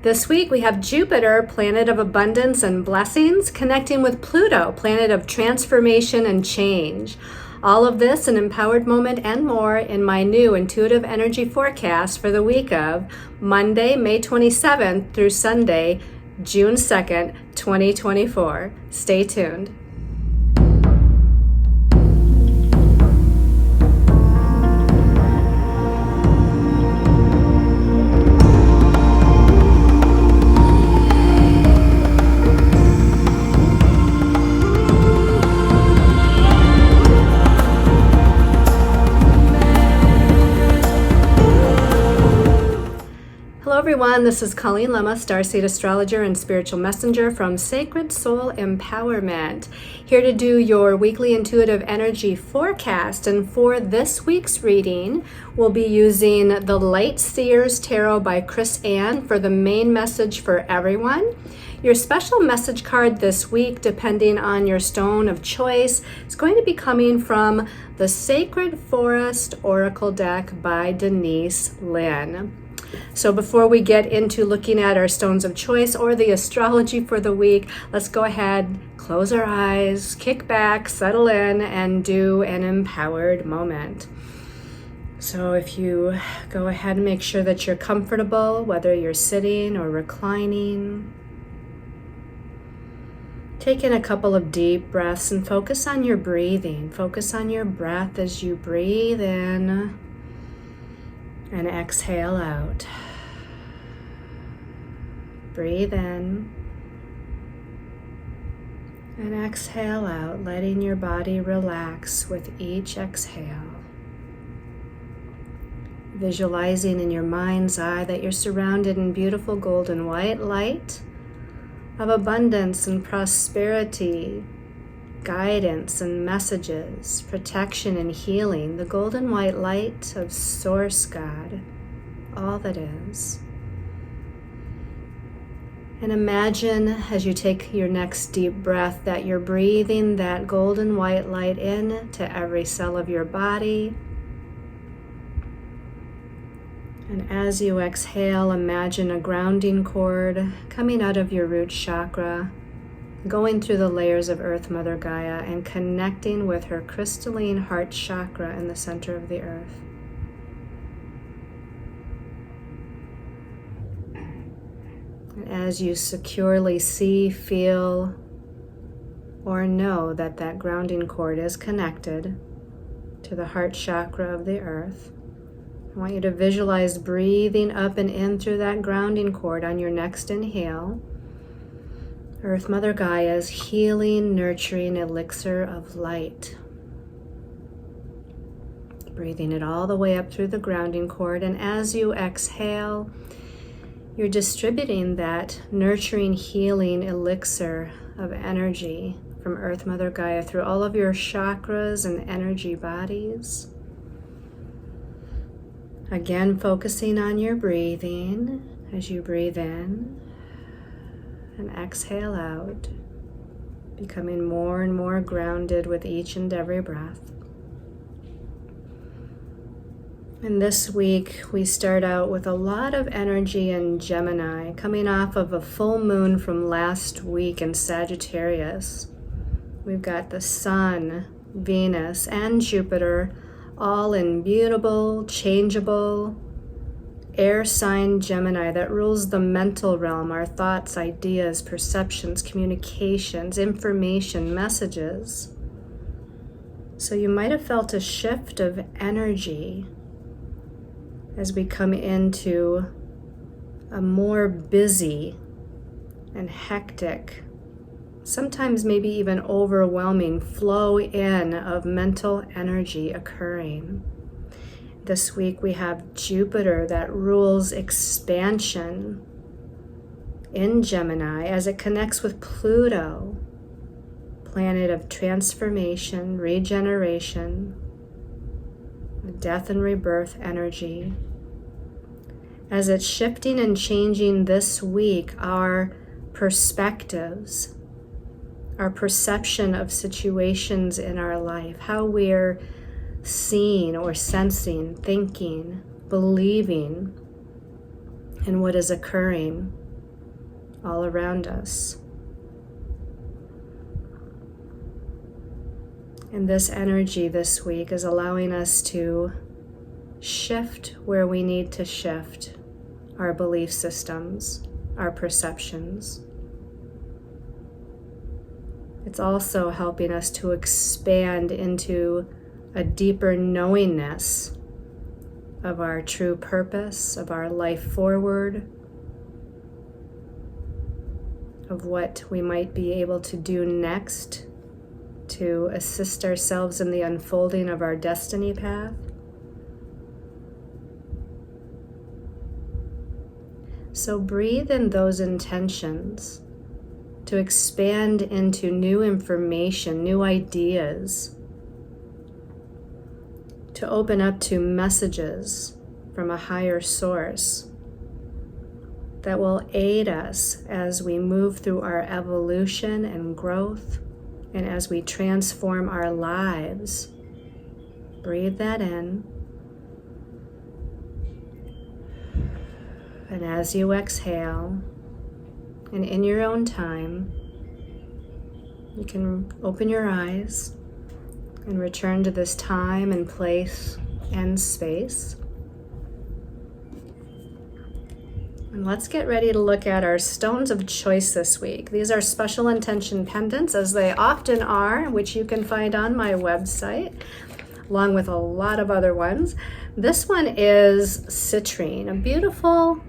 This week we have Jupiter, planet of abundance and blessings, connecting with Pluto, planet of transformation and change. All of this, an empowered moment and more in my new intuitive energy forecast for the week of Monday, May 27th through Sunday, June 2nd, 2024. Stay tuned. Hello everyone, this is Colleen Lemma, Starseed Astrologer and Spiritual Messenger from Sacred Soul Empowerment, here to do your weekly intuitive energy forecast. And for this week's reading, we'll be using the Light Seers Tarot by Chris Ann for the main message for everyone. Your special message card this week, depending on your stone of choice, is going to be coming from the Sacred Forest Oracle deck by Denise Lynn. So before we get into looking at our stones of choice or the astrology for the week, let's go ahead, close our eyes, kick back, settle in, and do an empowered moment. So if you go ahead and make sure that you're comfortable, whether you're sitting or reclining, take in a couple of deep breaths and focus on your breathing. Focus on your breath as you breathe in and exhale out. Breathe in and exhale out, letting your body relax with each exhale. Visualizing in your mind's eye that you're surrounded in beautiful golden white light of abundance and prosperity, guidance and messages, protection and healing, the golden white light of Source God, all that is. And imagine as you take your next deep breath that you're breathing that golden white light in to every cell of your body. And as you exhale, imagine a grounding cord coming out of your root chakra, going through the layers of Earth Mother Gaia and connecting with her crystalline heart chakra in the center of the earth. And as you securely see, feel, or know that that grounding cord is connected to the heart chakra of the earth, I want you to visualize breathing up and in through that grounding cord on your next inhale. Earth Mother Gaia's healing, nurturing elixir of light. Breathing it all the way up through the grounding cord, and as you exhale, you're distributing that nurturing, healing elixir of energy from Earth Mother Gaia through all of your chakras and energy bodies. Again, focusing on your breathing as you breathe in and exhale out, becoming more and more grounded with each and every breath. And this week we start out with a lot of energy in Gemini, coming off of a full moon from last week in Sagittarius. We've got the Sun, Venus, and Jupiter all in mutable, changeable, air sign Gemini that rules the mental realm, our thoughts, ideas, perceptions, communications, information, messages. So you might have felt a shift of energy as we come into a more busy and hectic, sometimes maybe even overwhelming flow in of mental energy occurring. This week we have Jupiter that rules expansion in Gemini as it connects with Pluto, planet of transformation, regeneration, death and rebirth energy. As it's shifting and changing this week, our perspectives, our perception of situations in our life, how we're seeing or sensing, thinking, believing in what is occurring all around us. And this energy this week is allowing us to shift where we need to shift our belief systems, our perceptions. It's also helping us to expand into a deeper knowingness of our true purpose, of our life forward, of what we might be able to do next to assist ourselves in the unfolding of our destiny path. So breathe in those intentions to expand into new information, new ideas, to open up to messages from a higher source that will aid us as we move through our evolution and growth and as we transform our lives. Breathe that in. And as you exhale, and in your own time, you can open your eyes and return to this time and place and space. And let's get ready to look at our stones of choice this week. These are special intention pendants, as they often are, which you can find on my website, along with a lot of other ones. This one is citrine, a beautiful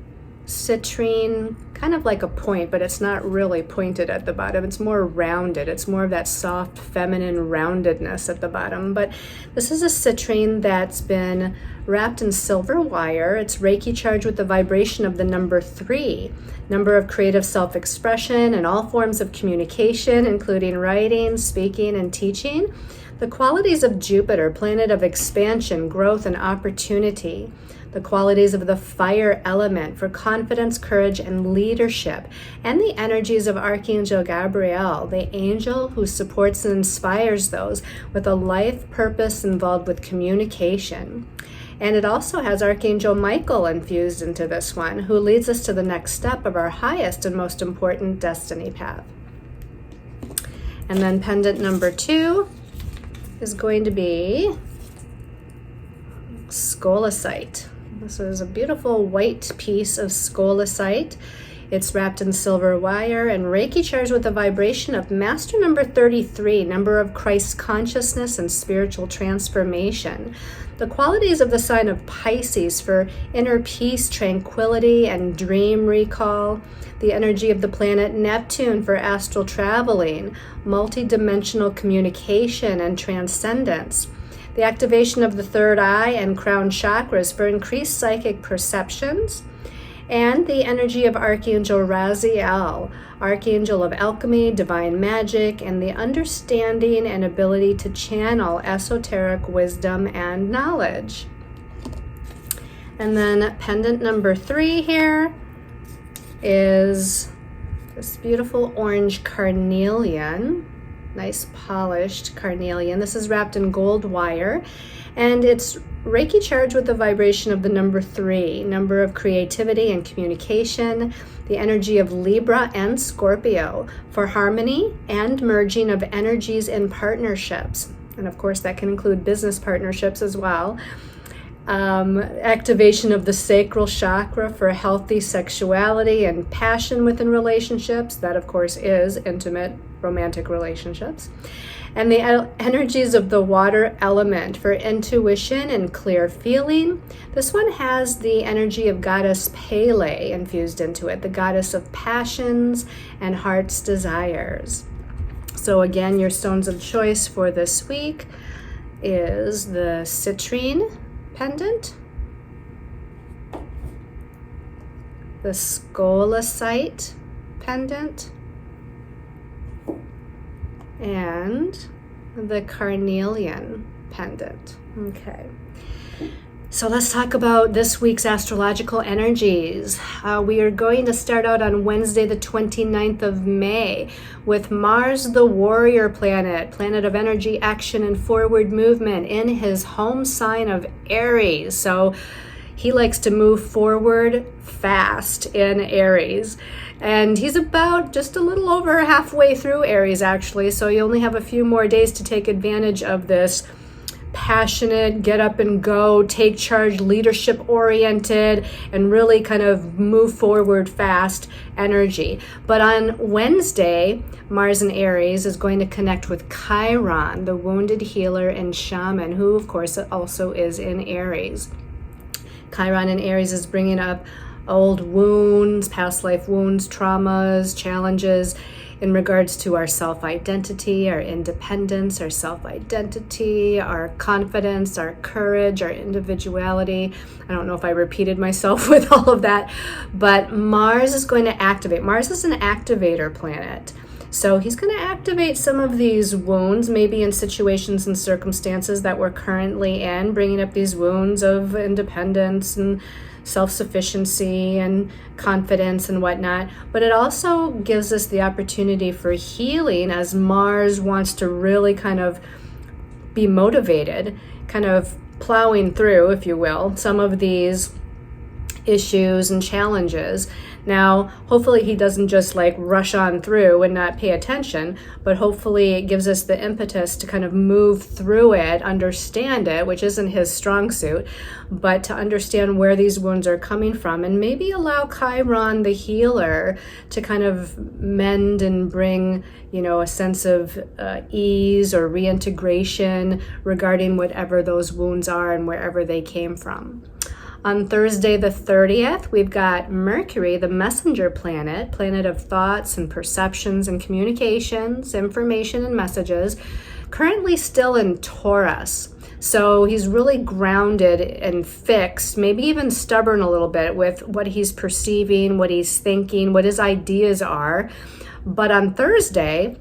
citrine, kind of like a point, but it's not really pointed at the bottom. It's more rounded. It's more of that soft feminine roundedness at the bottom. But this is a citrine that's been wrapped in silver wire. It's Reiki charged with the vibration of the number 3, number of creative self-expression and all forms of communication, including writing, speaking, and teaching. The qualities of Jupiter, planet of expansion, growth, and opportunity. The qualities of the fire element for confidence, courage, and leadership, and the energies of Archangel Gabriel, the angel who supports and inspires those with a life purpose involved with communication. And it also has Archangel Michael infused into this one, who leads us to the next step of our highest and most important destiny path. And then pendant number 2 is going to be scolecite. This is a beautiful white piece of scolecite. It's wrapped in silver wire and Reiki charged with the vibration of Master number 33, number of Christ consciousness and spiritual transformation. The qualities of the sign of Pisces for inner peace, tranquility, and dream recall. The energy of the planet Neptune for astral traveling, multidimensional communication, and transcendence. The activation of the third eye and crown chakras for increased psychic perceptions, and the energy of Archangel Raziel, Archangel of alchemy, divine magic, and the understanding and ability to channel esoteric wisdom and knowledge. And then pendant number 3 here is this beautiful orange carnelian. Nice polished carnelian. This is wrapped in gold wire, and it's Reiki charged with the vibration of the number 3, number of creativity and communication, the energy of Libra and Scorpio for harmony and merging of energies in partnerships. And of course, that can include business partnerships as well. Activation of the sacral chakra for healthy sexuality and passion within relationships. That, of course, is intimate romantic relationships. And the energies of the water element for intuition and clear feeling. This one has the energy of goddess Pele infused into it, the goddess of passions and heart's desires. So again, your stones of choice for this week is the citrine pendant, the scolecite pendant, and the carnelian pendant. Okay, so let's talk about this week's astrological energies. We are going to start out on Wednesday, the 29th of May, with Mars, the warrior planet, planet of energy, action, and forward movement in his home sign of Aries. So he likes to move forward fast in Aries. And he's about just a little over halfway through Aries, actually. So you only have a few more days to take advantage of this passionate, get up and go, take charge, leadership oriented, and really kind of move forward fast energy. But on Wednesday, Mars in Aries is going to connect with Chiron, the wounded healer and shaman, who of course also is in Aries. Chiron in Aries is bringing up old wounds, past life wounds, traumas, challenges in regards to our self-identity, our independence, our self-identity, our confidence, our courage, our individuality. I don't know if I repeated myself with all of that, but Mars is going to activate. Mars is an activator planet. So he's going to activate some of these wounds, maybe in situations and circumstances that we're currently in, bringing up these wounds of independence and self-sufficiency and confidence and whatnot. But it also gives us the opportunity for healing as Mars wants to really kind of be motivated, kind of plowing through, if you will, some of these issues and challenges. Now, hopefully he doesn't just like rush on through and not pay attention, but hopefully it gives us the impetus to kind of move through it, understand it, which isn't his strong suit, but to understand where these wounds are coming from, and maybe allow Chiron, the healer, to kind of mend and bring, a sense of ease or reintegration regarding whatever those wounds are and wherever they came from. On Thursday the 30th, we've got Mercury, the messenger planet, planet of thoughts and perceptions and communications, information and messages, currently still in Taurus. So he's really grounded and fixed, maybe even stubborn a little bit with what he's perceiving, what he's thinking, what his ideas are. But on Thursday,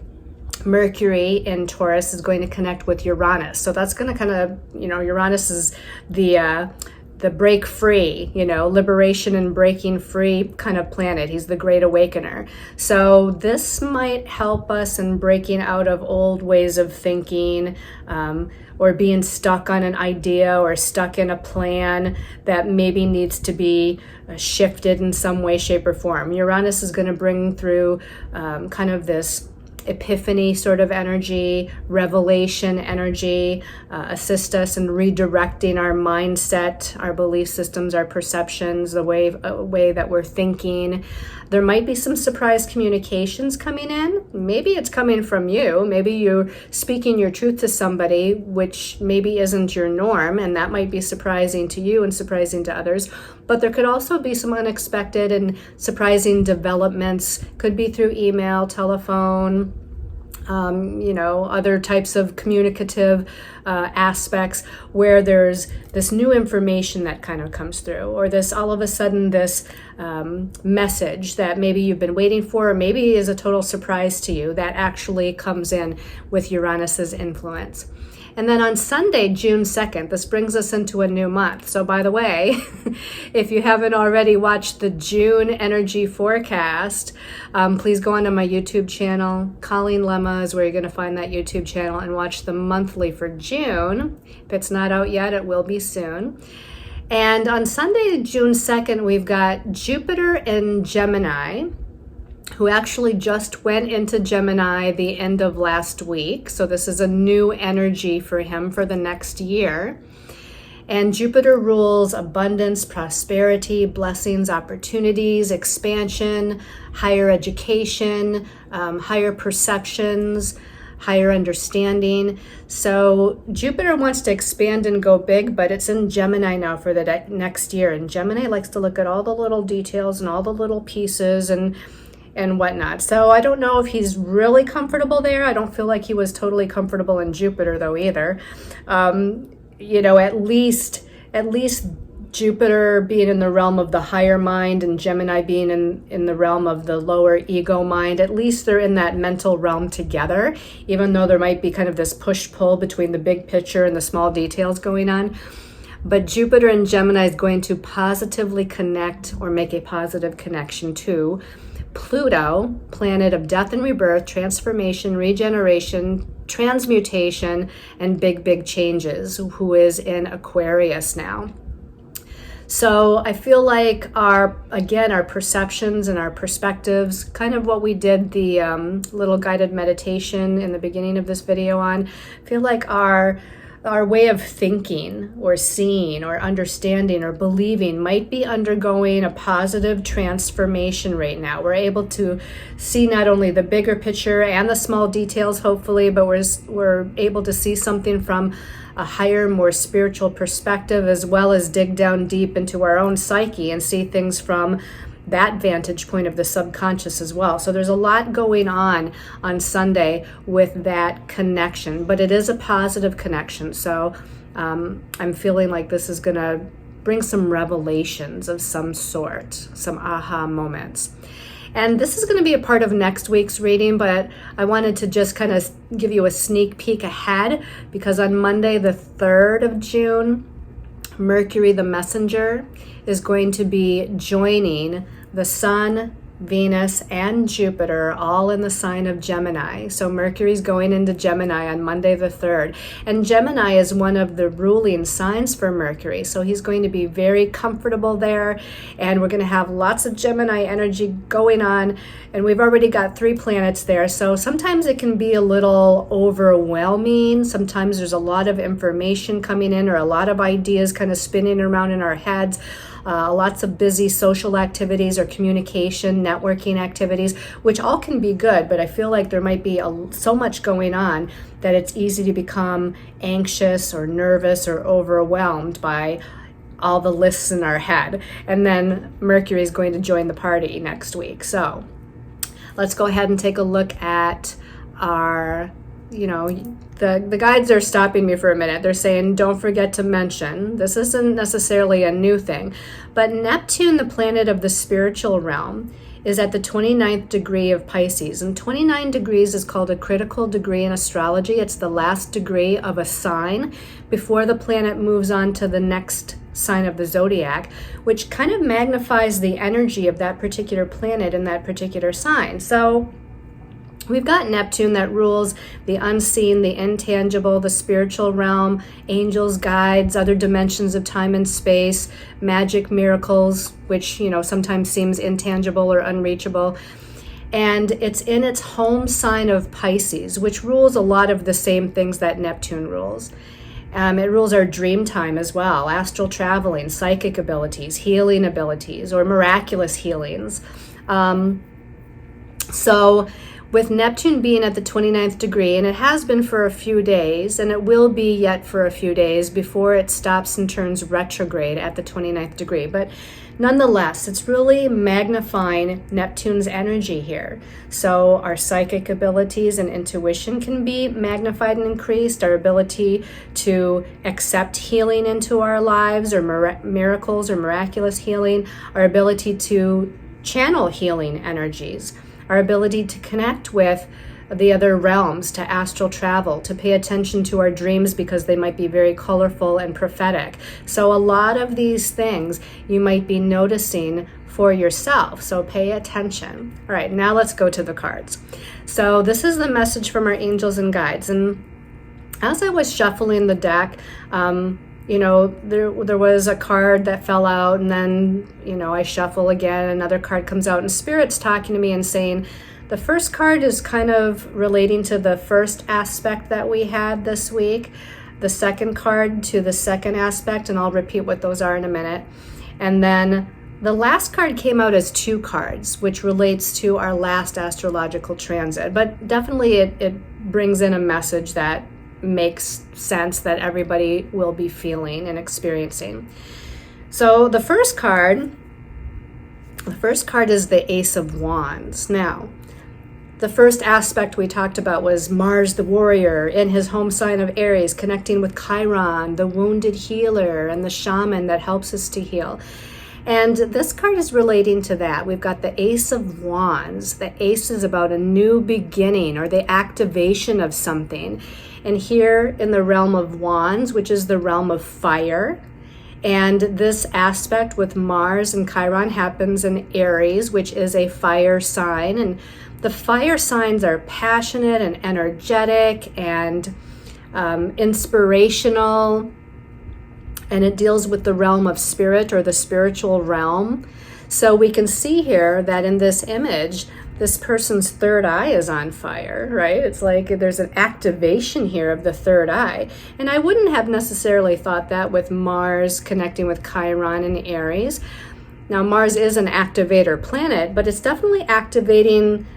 Mercury in Taurus is going to connect with Uranus. So that's going to kind of, Uranus is the break free, liberation and breaking free kind of planet. He's the Great Awakener. So this might help us in breaking out of old ways of thinking, or being stuck on an idea or stuck in a plan that maybe needs to be shifted in some way, shape, or form. Uranus is going to bring through kind of this epiphany sort of energy, revelation energy, assist us in redirecting our mindset, our belief systems, our perceptions, the way that we're thinking. There might be some surprise communications coming in. Maybe it's coming from you. Maybe you're speaking your truth to somebody, which maybe isn't your norm, and that might be surprising to you and surprising to others. But there could also be some unexpected and surprising developments. Could be through email, telephone, other types of communicative aspects where there's this new information that kind of comes through, or this all of a sudden this message that maybe you've been waiting for, or maybe is a total surprise to you that actually comes in with Uranus's influence. And then on Sunday, June 2nd, this brings us into a new month. So by the way, if you haven't already watched the June energy forecast, please go onto my YouTube channel. Colleen Lemma is where you're going to find that YouTube channel, and watch the monthly for June. If it's not out yet, it will be soon. And on Sunday, June 2nd, we've got Jupiter in Gemini, who actually just went into Gemini the end of last week. So this is a new energy for him for the next year. And Jupiter rules abundance, prosperity, blessings, opportunities, expansion, higher education, higher perceptions, higher understanding. So Jupiter wants to expand and go big, but it's in Gemini now for the next year. And Gemini likes to look at all the little details and all the little pieces and whatnot. So I don't know if he's really comfortable there. I don't feel like he was totally comfortable in Jupiter though either. At least Jupiter being in the realm of the higher mind and Gemini being in the realm of the lower ego mind, at least they're in that mental realm together, even though there might be kind of this push-pull between the big picture and the small details going on. But Jupiter in Gemini is going to positively connect, or make a positive connection to, Pluto, planet of death and rebirth, transformation, regeneration, transmutation, and big changes, who is in Aquarius now. So I feel like our perceptions and our perspectives, kind of what we did the little guided meditation in the beginning of this video on, I feel like our way of thinking or seeing or understanding or believing might be undergoing a positive transformation right now. We're able to see not only the bigger picture and the small details, hopefully, but we're able to see something from a higher, more spiritual perspective, as well as dig down deep into our own psyche and see things from that vantage point of the subconscious as well. So there's a lot going on Sunday with that connection, but it is a positive connection. So I'm feeling like this is going to bring some revelations of some sort, some aha moments. And this is going to be a part of next week's reading, but I wanted to just kind of give you a sneak peek ahead, because on Monday, the 3rd of June, Mercury, the messenger, is going to be joining the Sun, Venus, and Jupiter all in the sign of Gemini. So Mercury's going into Gemini on Monday the 3rd. And Gemini is one of the ruling signs for Mercury. So he's going to be very comfortable there. And we're going to have lots of Gemini energy going on. And we've already got 3 planets there. So sometimes it can be a little overwhelming. Sometimes there's a lot of information coming in, or a lot of ideas kind of spinning around in our heads. Lots of busy social activities or communication, networking activities, which all can be good, but I feel like there might be so much going on that it's easy to become anxious or nervous or overwhelmed by all the lists in our head. And then Mercury is going to join the party next week. So let's go ahead and take a look at our the guides are stopping me for a minute. They're saying, don't forget to mention, this isn't necessarily a new thing, but Neptune, the planet of the spiritual realm, is at the 29th degree of Pisces. And 29 degrees is called a critical degree in astrology. It's the last degree of a sign before the planet moves on to the next sign of the zodiac, which kind of magnifies the energy of that particular planet in that particular sign. So we've got Neptune that rules the unseen, the intangible, the spiritual realm, angels, guides, other dimensions of time and space, magic, miracles, which, sometimes seems intangible or unreachable. And it's in its home sign of Pisces, which rules a lot of the same things that Neptune rules. It rules our dream time as well, astral traveling, psychic abilities, healing abilities, or miraculous healings. So with Neptune being at the 29th degree, and it has been for a few days, and it will be yet for a few days before it stops and turns retrograde at the 29th degree. But nonetheless, it's really magnifying Neptune's energy here. So our psychic abilities and intuition can be magnified and increased. Our ability to accept healing into our lives, or miracles or miraculous healing. Our ability to channel healing energies. Our ability to connect with the other realms, to astral travel, to pay attention to our dreams because they might be very colorful and prophetic. So a lot of these things you might be noticing for yourself. So pay attention. All right, now let's go to the cards. So this is the message from our angels and guides. And as I was shuffling the deck, there was a card that fell out, and then, I shuffle again, another card comes out, and Spirit's talking to me and saying, the first card is kind of relating to the first aspect that we had this week, the second card to the second aspect, and I'll repeat what those are in a minute. And then the last card came out as 2 cards, which relates to our last astrological transit, but definitely it brings in a message that makes sense that everybody will be feeling and experiencing. So the first card is the Ace of Wands. Now, the first aspect we talked about was Mars the warrior in his home sign of Aries, connecting with Chiron, the wounded healer, and the shaman that helps us to heal. And this card is relating to that. We've got the Ace of Wands. The Ace is about a new beginning or the activation of something. And here in the realm of Wands, which is the realm of fire, and this aspect with Mars and Chiron happens in Aries, which is a fire sign. And the fire signs are passionate and energetic and inspirational. and it deals with the realm of spirit or the spiritual realm. So we can see here that in this image, this person's third eye is on fire, right? It's like there's an activation here of the third eye. And I wouldn't have necessarily thought that with Mars connecting with Chiron and Aries. Now, Mars is an activator planet, but it's definitely activating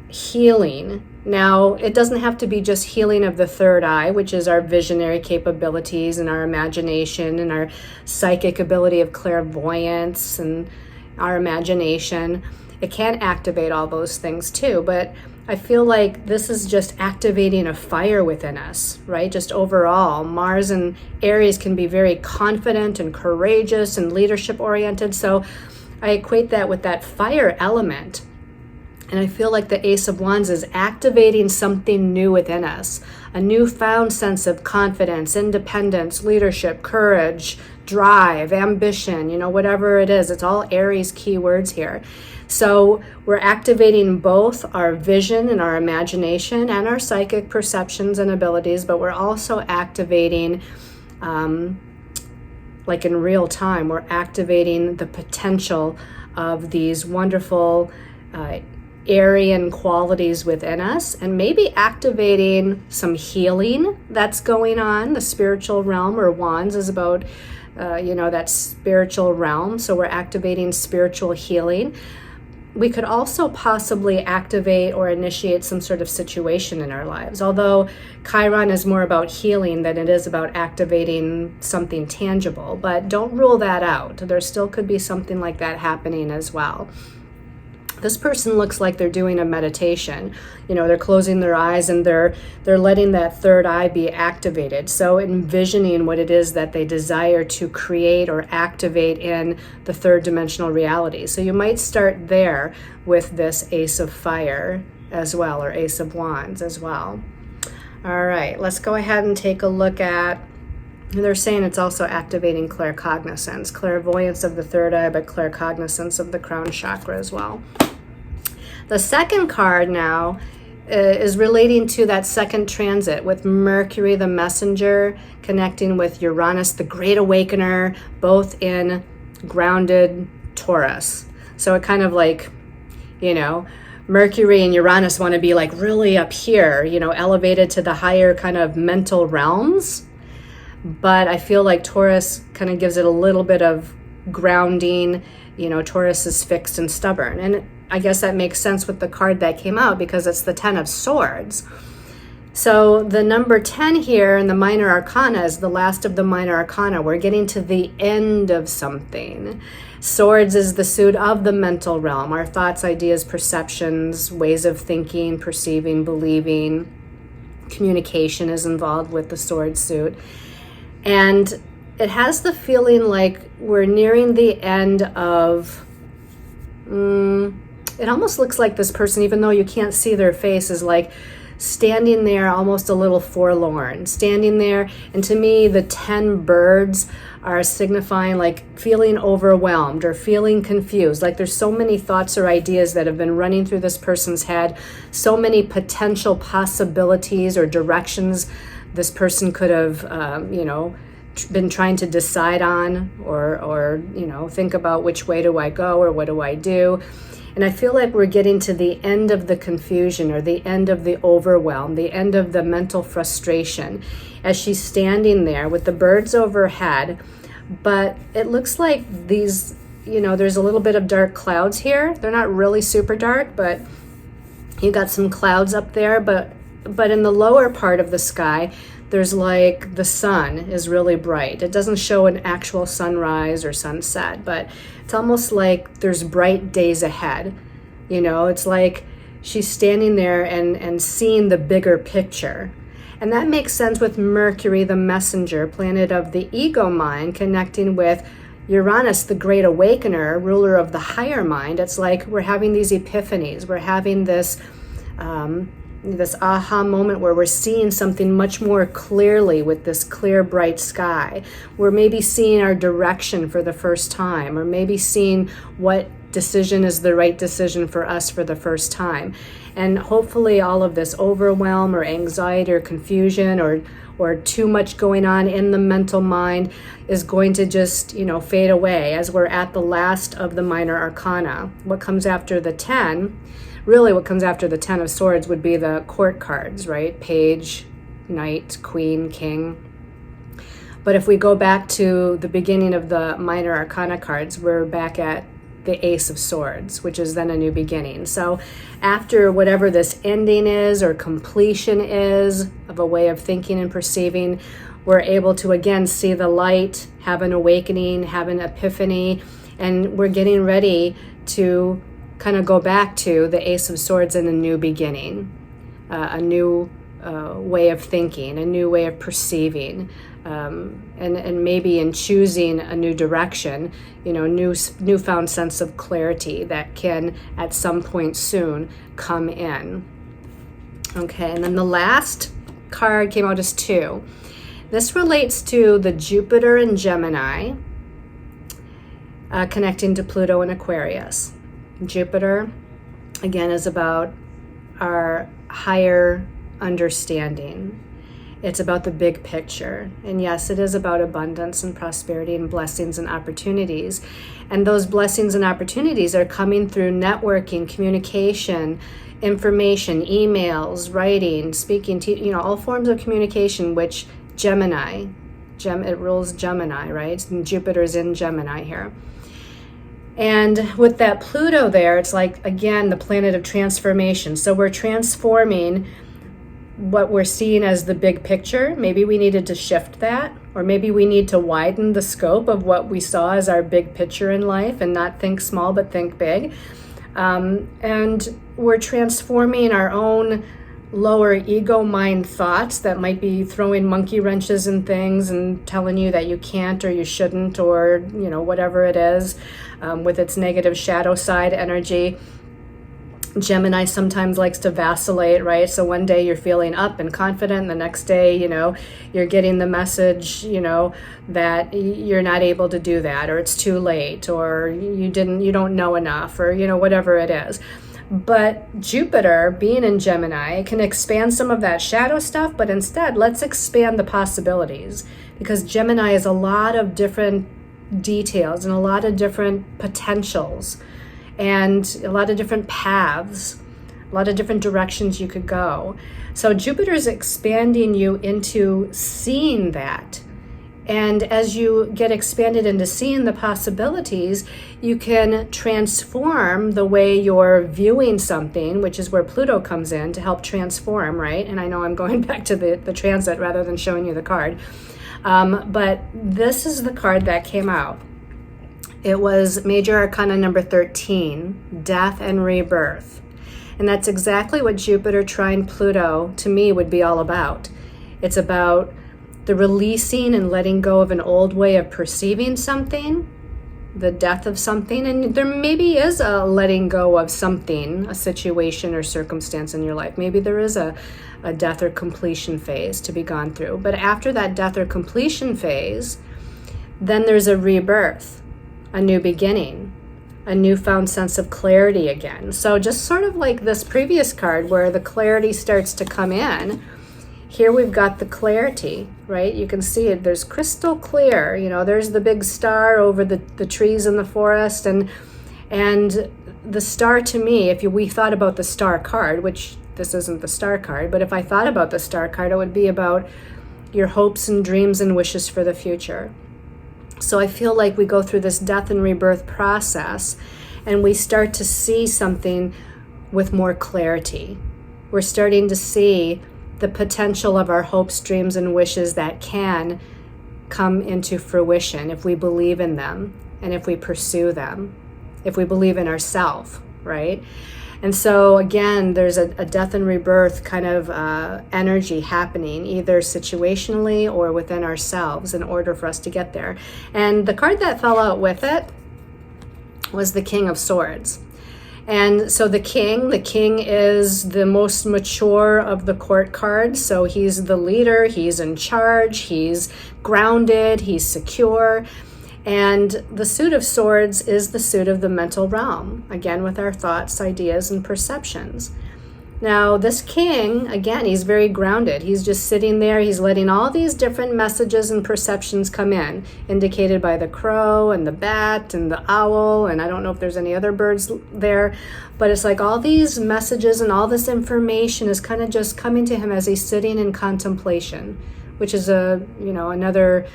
healing. Now, it doesn't have to be just healing of the third eye, which is our visionary capabilities and our imagination and our psychic ability of clairvoyance and our imagination. It can activate all those things too, but I feel like this is just activating a fire within us, right? Just overall, Mars and Aries can be very confident and courageous and leadership oriented. So I equate that with that fire element. And I feel like the Ace of Wands is activating something new within us, a newfound sense of confidence, independence, leadership, courage, drive, ambition, whatever it is. It's all Aries keywords here. So we're activating both our vision and our imagination and our psychic perceptions and abilities, but we're also activating, like in real time, we're activating the potential of these wonderful Aryan qualities within us, and maybe activating some healing that's going on. The spiritual realm, or wands, is about that spiritual realm. So we're activating spiritual healing. We could also possibly activate or initiate some sort of situation in our lives. Although Chiron is more about healing than it is about activating something tangible. But don't rule that out. There still could be something like that happening as well. This person looks like they're doing a meditation. They're closing their eyes and they're letting that third eye be activated. So envisioning what it is that they desire to create or activate in the third dimensional reality. So you might start there with this Ace of Fire as well, or Ace of Wands as well. All right, let's go ahead and take a look at, they're saying it's also activating claircognizance, clairvoyance of the third eye, but claircognizance of the crown chakra as well. The second card now is relating to that second transit with Mercury, the messenger, connecting with Uranus, the Great Awakener, both in grounded Taurus. So it kind of like, Mercury and Uranus want to be like really up here, elevated to the higher kind of mental realms. But I feel like Taurus kind of gives it a little bit of grounding. Taurus is fixed and stubborn. And I guess that makes sense with the card that came out because it's the 10 of Swords. So the number 10 here in the minor arcana is the last of the minor arcana. We're getting to the end of something. Swords is the suit of the mental realm, our thoughts, ideas, perceptions, ways of thinking, perceiving, believing. Communication is involved with the sword suit. And it has the feeling like we're nearing the end of, it almost looks like this person, even though you can't see their face, is like standing there almost a little forlorn, standing there. And to me, the 10 birds are signifying like feeling overwhelmed or feeling confused. Like there's so many thoughts or ideas that have been running through this person's head, so many potential possibilities or directions this person could have, been trying to decide on or think about which way do I go or what do I do. And I feel like we're getting to the end of the confusion or the end of the overwhelm, the end of the mental frustration as she's standing there with the birds overhead. But it looks like these, there's a little bit of dark clouds here. They're not really super dark, but you got some clouds up there. But in the lower part of the sky, there's like the sun is really bright. It doesn't show an actual sunrise or sunset, but it's almost like there's bright days ahead. It's like she's standing there and seeing the bigger picture. And that makes sense with Mercury, the messenger, planet of the ego mind, connecting with Uranus, the Great Awakener, ruler of the higher mind. It's like we're having these epiphanies. We're having this aha moment where we're seeing something much more clearly with this clear, bright sky. We're maybe seeing our direction for the first time, or maybe seeing what decision is the right decision for us for the first time. And hopefully all of this overwhelm or anxiety or confusion or too much going on in the mental mind is going to just, fade away as we're at the last of the minor arcana. What comes after the 10, really what comes after the 10 of Swords would be the court cards, right? Page, Knight, Queen, King. But if we go back to the beginning of the minor arcana cards, we're back at the Ace of Swords, which is then a new beginning. So after whatever this ending is or completion is of a way of thinking and perceiving, we're able to again see the light, have an awakening, have an epiphany, and we're getting ready to kind of go back to the Ace of Swords in a new beginning, a new way of thinking, a new way of perceiving, and maybe in choosing a new direction, newfound sense of clarity that can at some point soon come in. Okay, and then the last card came out as 2. This relates to the Jupiter and Gemini connecting to Pluto and Aquarius. Jupiter, again, is about our higher understanding. It's about the big picture. And yes, it is about abundance and prosperity and blessings and opportunities. And those blessings and opportunities are coming through networking, communication, information, emails, writing, speaking, all forms of communication, which Gemini, it rules Gemini, right? And Jupiter's in Gemini here. And with that Pluto there, it's like, again, the planet of transformation. So we're transforming what we're seeing as the big picture. Maybe we needed to shift that, or maybe we need to widen the scope of what we saw as our big picture in life and not think small, but think big. And we're transforming our own lower ego mind thoughts that might be throwing monkey wrenches in things and telling you that you can't or you shouldn't, or, whatever it is, with its negative shadow side energy. Gemini sometimes likes to vacillate, right? So one day you're feeling up and confident, and the next day, you're getting the message, that you're not able to do that, or it's too late, or you don't know enough, or, whatever it is. But Jupiter, being in Gemini, can expand some of that shadow stuff, but instead, let's expand the possibilities, because Gemini is a lot of different details and a lot of different potentials, and a lot of different paths, a lot of different directions you could go. So Jupiter is expanding you into seeing that. And as you get expanded into seeing the possibilities, you can transform the way you're viewing something, which is where Pluto comes in to help transform, right? And I know I'm going back to the transit rather than showing you the card. But this is the card that came out. It was Major Arcana number 13, Death and Rebirth. And that's exactly what Jupiter trine Pluto, to me, would be all about. It's about the releasing and letting go of an old way of perceiving something, the death of something. And there maybe is a letting go of something, a situation or circumstance in your life. Maybe there is a death or completion phase to be gone through. But after that death or completion phase, then there's a rebirth, a new beginning, a newfound sense of clarity again. So just sort of like this previous card where the clarity starts to come in, here we've got the clarity, right? You can see it, there's crystal clear, there's the big star over the trees in the forest, and the star, to me, if we thought about the star card, which this isn't the star card, but if I thought about the star card, it would be about your hopes and dreams and wishes for the future. So I feel like we go through this death and rebirth process, and we start to see something with more clarity. We're starting to see the potential of our hopes, dreams, and wishes that can come into fruition if we believe in them and if we pursue them, if we believe in ourselves, right? And so again, there's a death and rebirth kind of energy happening, either situationally or within ourselves, in order for us to get there. And the card that fell out with it was the King of Swords. And so the king is the most mature of the court cards. So he's the leader, he's in charge, he's grounded, he's secure. And the suit of swords is the suit of the mental realm, again with our thoughts, ideas, and perceptions. Now, this king, again, he's very grounded. He's just sitting there. He's letting all these different messages and perceptions come in, indicated by the crow and the bat and the owl. And I don't know if there's any other birds there, but it's like all these messages and all this information is kind of just coming to him as he's sitting in contemplation, which is another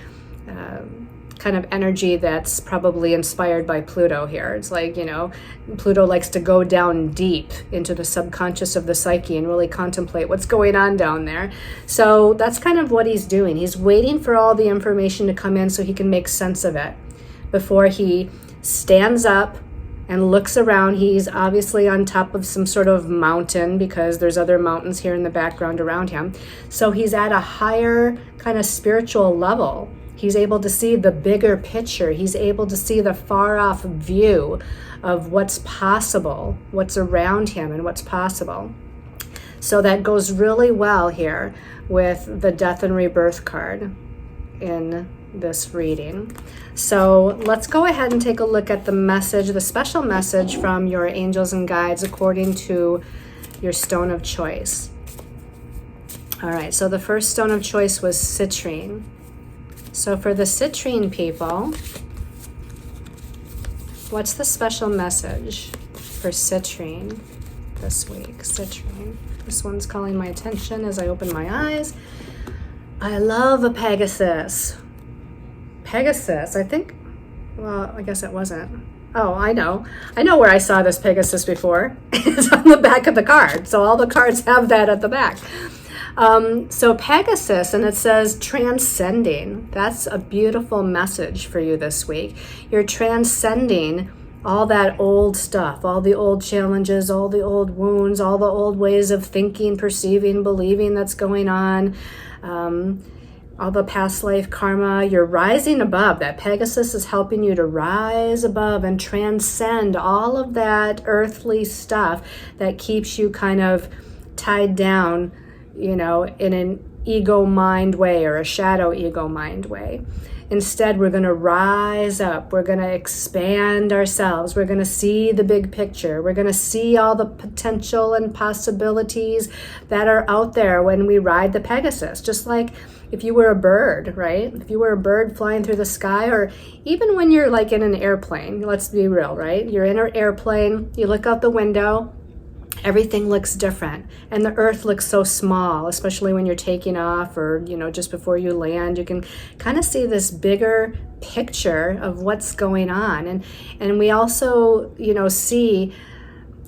kind of energy that's probably inspired by Pluto here. It's like, Pluto likes to go down deep into the subconscious of the psyche and really contemplate what's going on down there. So that's kind of what he's doing. He's waiting for all the information to come in so he can make sense of it before he stands up and looks around. He's obviously on top of some sort of mountain because there's other mountains here in the background around him. So he's at a higher kind of spiritual level. He's able to see the bigger picture. He's able to see the far off view of what's possible, what's around him and what's possible. So that goes really well here with the Death and Rebirth card in this reading. So let's go ahead and take a look at the message, the special message from your angels and guides according to your stone of choice. All right, so the first stone of choice was citrine. So for the citrine people, what's the special message for citrine this week? Citrine. This one's calling my attention as I open my eyes. I love a Pegasus. Pegasus, I think, well, I guess it wasn't. Oh, I know where I saw this Pegasus before. It's on the back of the card. So all the cards have that at the back. So Pegasus, and it says transcending. That's a beautiful message for you this week. You're transcending all that old stuff, all the old challenges, all the old wounds, all the old ways of thinking, perceiving, believing that's going on, all the past life karma. You're rising above. That Pegasus is helping you to rise above and transcend all of that earthly stuff that keeps you kind of tied down, in an ego mind way or a shadow ego mind way. Instead, we're going to rise up. We're going to expand ourselves. We're going to see the big picture. We're going to see all the potential and possibilities that are out there when we ride the Pegasus. Just like if you were a bird, right? If you were a bird flying through the sky, or even when you're like in an airplane, let's be real, right? You're in an airplane, you look out the window, everything looks different, and the earth looks so small, especially when you're taking off or just before you land. You can kind of see this bigger picture of what's going on, and we also see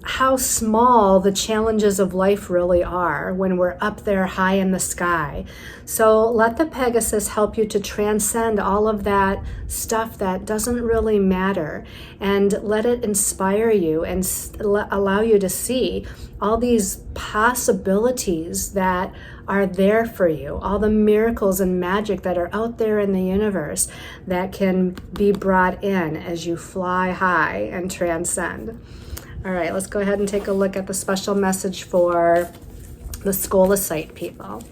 how small the challenges of life really are when we're up there high in the sky. So let the Pegasus help you to transcend all of that stuff that doesn't really matter, and let it inspire you and allow you to see all these possibilities that are there for you, all the miracles and magic that are out there in the universe that can be brought in as you fly high and transcend. All right, let's go ahead and take a look at the special message for the Scolasite people.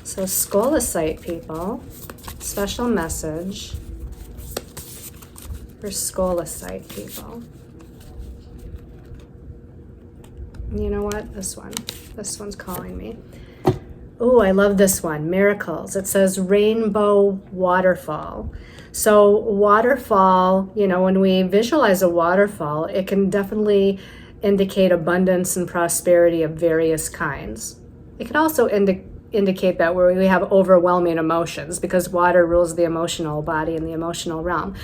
So Scolasite people, special message for Scolasite people. You know what? This one's calling me. Oh, I love this one, miracles. It says rainbow waterfall. So waterfall, when we visualize a waterfall, it can definitely indicate abundance and prosperity of various kinds. It can also indicate that where we have overwhelming emotions, because water rules the emotional body and the emotional realm.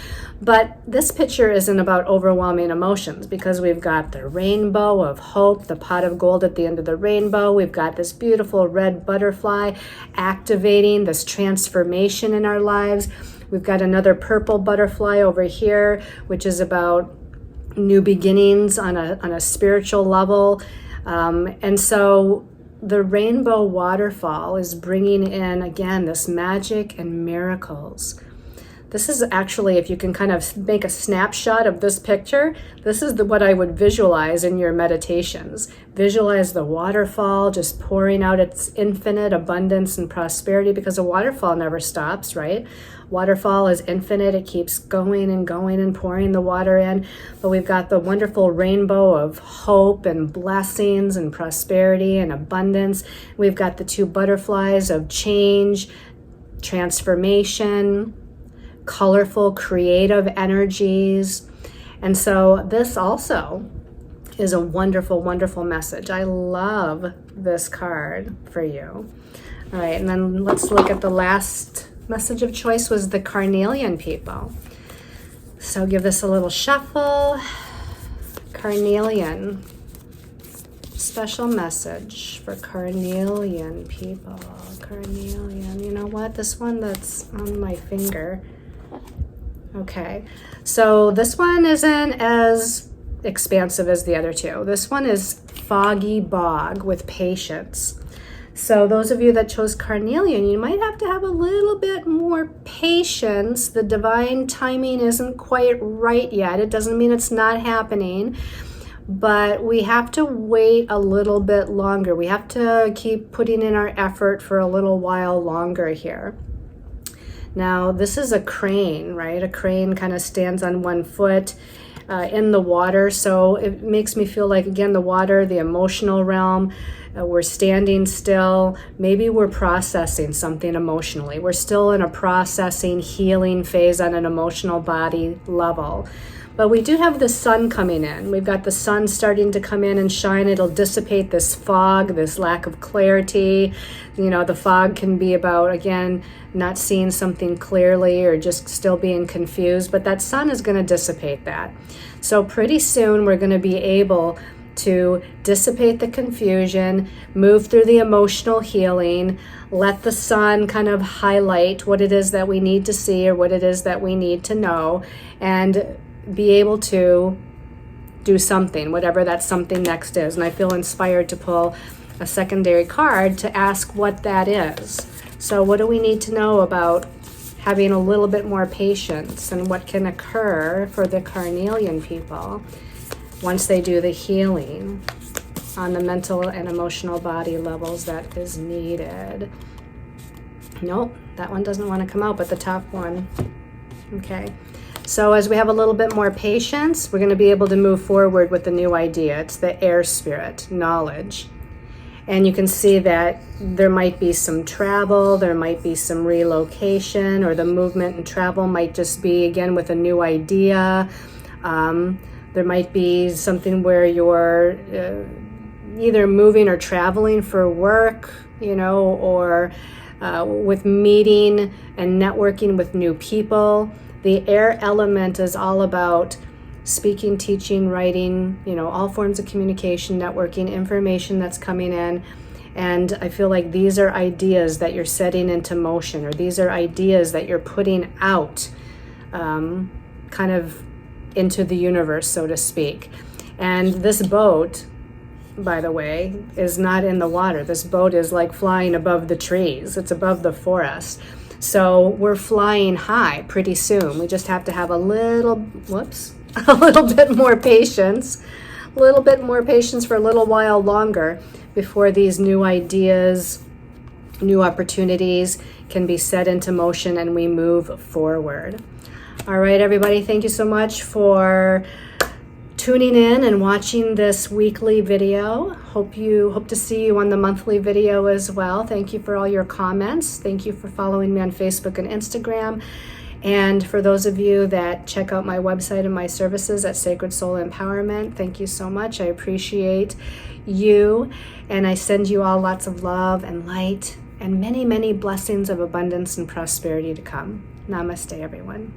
But this picture isn't about overwhelming emotions, because we've got the rainbow of hope, the pot of gold at the end of the rainbow. We've got this beautiful red butterfly activating this transformation in our lives. We've got another purple butterfly over here, which is about new beginnings on a spiritual level. And so the rainbow waterfall is bringing in, again, this magic and miracles. This is actually, if you can kind of make a snapshot of this picture, this is what I would visualize in your meditations. Visualize the waterfall just pouring out its infinite abundance and prosperity, because a waterfall never stops, right? Waterfall is infinite. It keeps going and going and pouring the water in. But we've got the wonderful rainbow of hope and blessings and prosperity and abundance. We've got the two butterflies of change, transformation, colorful, creative energies. And so this also is a wonderful, wonderful message. I love this card for you. All right, and then let's look at the last message of choice was the Carnelian people. So give this a little shuffle. Carnelian. Special message for Carnelian people. Carnelian. You know what? This one that's on my finger. Okay. So this one isn't as expansive as the other two. This one is foggy bog with patience. So those of you that chose Carnelian, you might have to have a little bit more patience. The divine timing isn't quite right yet. It doesn't mean it's not happening, but we have to wait a little bit longer. We have to keep putting in our effort for a little while longer here. Now, this is a crane, right? A crane kind of stands on one foot in the water. So it makes me feel like, again, the water, the emotional realm, we're standing still. Maybe we're processing something emotionally. We're still in a processing, healing phase on an emotional body level. But we do have the sun coming in. We've got the sun starting to come in and shine. It'll dissipate this fog, this lack of clarity. You know, the fog can be about, again, not seeing something clearly or just still being confused. But that sun is going to dissipate that. So pretty soon we're going to be able to dissipate the confusion, move through the emotional healing, let the sun kind of highlight what it is that we need to see or what it is that we need to know, and be able to do something, whatever that something next is. And I feel inspired to pull a secondary card to ask what that is. So what do we need to know about having a little bit more patience, and what can occur for the Carnelian people once they do the healing on the mental and emotional body levels that is needed? Nope, that one doesn't want to come out, but the top one. Okay. So as we have a little bit more patience, we're going to be able to move forward with the new idea. It's the air spirit, knowledge. And you can see that there might be some travel, there might be some relocation, or the movement and travel might just be, again, with a new idea. There might be something where you're either moving or traveling for work, you know, or with meeting and networking with new people. The air element is all about speaking, teaching, writing, you know, all forms of communication, networking, information that's coming in. And I feel like these are ideas that you're setting into motion, or these are ideas that you're putting out kind of into the universe, so to speak. And this boat, by the way, is not in the water. This boat is like flying above the trees. It's above the forest. So we're flying high pretty soon. We just have to have a little bit more patience, for a little while longer before these new ideas, new opportunities can be set into motion and we move forward. All right, everybody, thank you so much for tuning in and watching this weekly video. Hope to see you on the monthly video as well. Thank you for all your comments. Thank you for following me on Facebook and Instagram. And for those of you that check out my website and my services at Sacred Soul Empowerment, thank you so much. I appreciate you. And I send you all lots of love and light and many, many blessings of abundance and prosperity to come. Namaste, everyone.